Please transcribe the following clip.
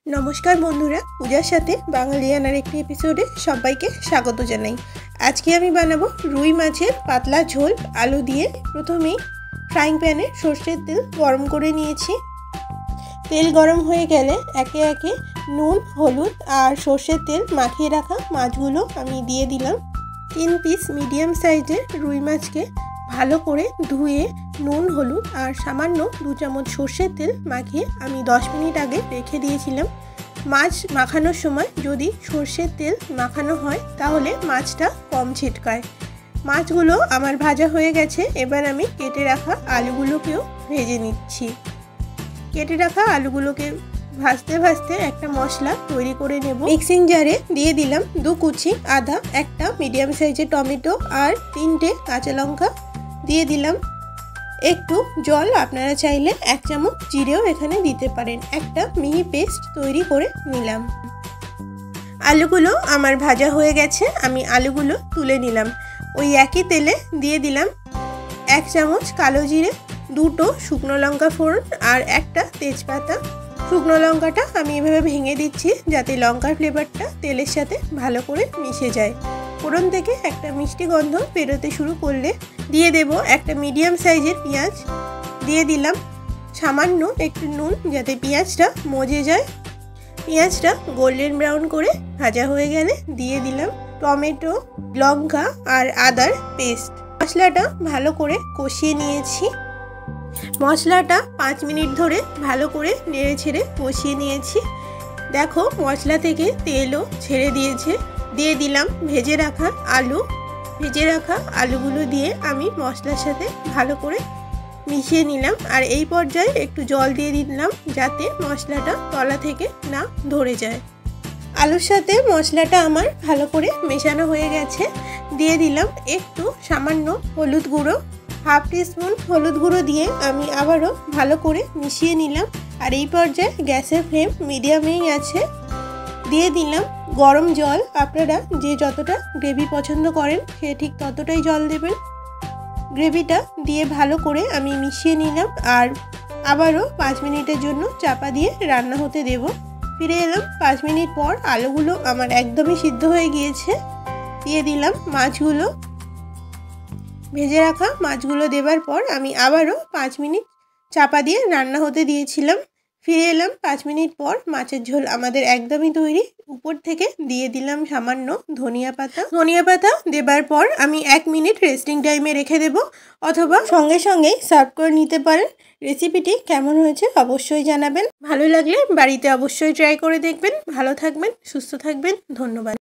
नमस्कार बंधुरा पूजार साथे बांगालियानार एकटी एपिसोडे सबाइके स्वागत जानाई। आज के आमी बानाबो रुई माछेर पातला झोल आलू दिए। प्रथमेई फ्राइंग पैने सर्षेर तेल गरम करे निएछि। तेल गरम हये गेले एके एके नुन हलुद और सर्षेर तेल माखिए रखा माछगुलो आमी दिए दिलाम। 3 पिस मीडियम साइजेर रुई माछके भालो करे धुए नुन हलुद और सामान्य 2 चामच सर्षेर तेल माखिए आमी 10 मिनट आगे रेखे दिएछिलाम। माछ माखानोर समय यदि सर्षेर तेल माखानो हय ताहले माछटा कम छिटकाय। माछगुलो आमार भाजा हये गेछे। एबार आमी केटे राखा आलुगुलोकेও भेजे निচ্ছি। केटे राखा आलुगुलोके भाजते भाजते एक मशला तैरी करे नेब। मिक्सिंग जारे दिए दिलाम 2 कुचि आदा, एक मीडियम साइजेर टमेटो और 3টে काँचा लंका दिए दिलाम। एकटू जल आपनारा चाइले 1 चामच जिरेও एखाने दिते पारेन। एक मिहि पेस्ट तैरी करे निलाम। आलुगुलो आमार भाजा हये गेछे। आमी आलुगुलो तुले निलाम। ओई एकई तेले दिए दिलाम 1 चामच कालो जिरे, 2টো शुकनो लंका फोड़न और एक तेजपाता। शुकनो लंकाटा आमी एभाবে भेंगे दिচ্ছি যাতে লঙ্কার ফ্লেভারটা তেলের সাথে ভালো করে মিশে যায়। ফোড়ন থেকে একটা মিষ্টি গন্ধ বেরোতে শুরু করলে দিয়ে দেব একটা মিডিয়াম সাইজের পেঁয়াজ। দিয়ে দিলাম সামান্য একটু নুন যাতে পেঁয়াজটা মজে যায়। পেঁয়াজটা গোল্ডেন ব্রাউন করে ভাজা হয়ে গেলে দিয়ে দিলাম টমেটো, লঙ্কা আর আদার পেস্ট। মশলাটা ভালো করে কষিয়ে নিয়েছি। মশলাটা 5 মিনিট ধরে ভালো করে নেড়ে ছেড়ে কষিয়ে নিয়েছি। দেখো মশলা থেকে তেলও ছেড়ে দিয়েছে। দিয়ে দিলাম ভেজে রাখা আলু। ভেজে রাখা আলুগুলো দিয়ে আমি মশলার সাথে ভালো করে মিশিয়ে নিলাম। আর এই পর্যায়ে একটু জল দিয়ে দিলাম যাতে মশলাটা তলা থেকে না ধরে যায়। আলুর সাথে মশলাটা আমার ভালো করে মেশানো হয়ে গেছে। দিয়ে দিলাম একটু সামান্য হলুদ গুঁড়ো, हाफ टीस्पून हलुद गुঁড়ো दिए आमी आबारो भालो करे मिशिए निलाम। और এই পর্যায়ে গ্যাসের ফ্লেম মিডিয়ামেই আছে। দিয়ে দিলাম গরম জল। আপনারা যে যতটা গ্রেভি পছন্দ করেন সে ঠিক ততটাই জল দেবেন। গ্রেভিটা দিয়ে ভালো করে আমি মিশিয়ে নিলাম আর আবারও 5 মিনিটের জন্য চাপা দিয়ে রান্না হতে দেব। ফিরে এলাম 5 মিনিট পর। আলুগুলো আমার একদমই সিদ্ধ হয়ে গিয়েছে। দিয়ে দিলাম মাছগুলো। ভেজে রাখা মাছগুলো দেবার পর আমি আবারও 5 মিনিট চাপা দিয়ে রান্না হতে দিয়েছিলাম। ফিরে এলাম 5 মিনিট পর। মাছের ঝোল আমাদের একদমই তৈরি। উপর থেকে দিয়ে দিলাম সামান্য ধনিয়া পাতা। ধনিয়া পাতা দেবার পর আমি 1 মিনিট রেস্টিং টাইমে রেখে দেব অথবা সঙ্গে সঙ্গেই সার্ভ করে নিতে পারেন। রেসিপিটি কেমন হয়েছে অবশ্যই জানাবেন। ভালো লাগলে বাড়িতে অবশ্যই ট্রাই করে দেখবেন। ভালো থাকবেন, সুস্থ থাকবেন। ধন্যবাদ।